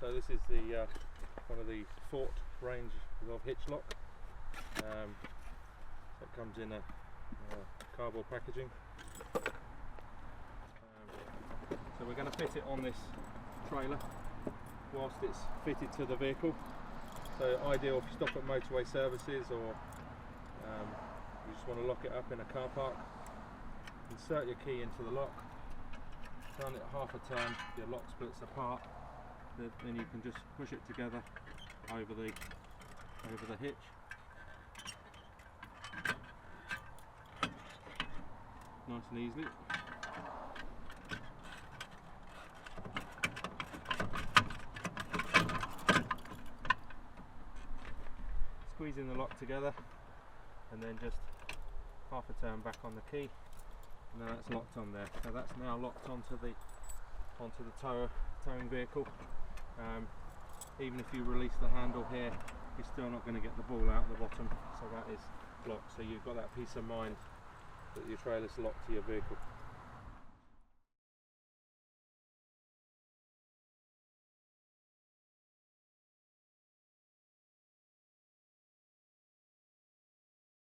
So this is the one of the Fort range of Hitchlock. So it comes in a cardboard packaging. So we're going to fit it on this trailer whilst it's fitted to the vehicle. So ideal if you stop at motorway services, or you just want to lock it up in a car park. Insert your key into the lock, turn it half a turn, your lock splits apart, then you can just push it together over the hitch. Nice and easily. Squeezing the lock together, and then just half a turn back on the key, and then that's locked on there. So that's now locked onto the towing vehicle. Even if you release the handle here, you're still not going to get the ball out the bottom, so that is locked. So you've got that peace of mind that your trailer's locked to your vehicle.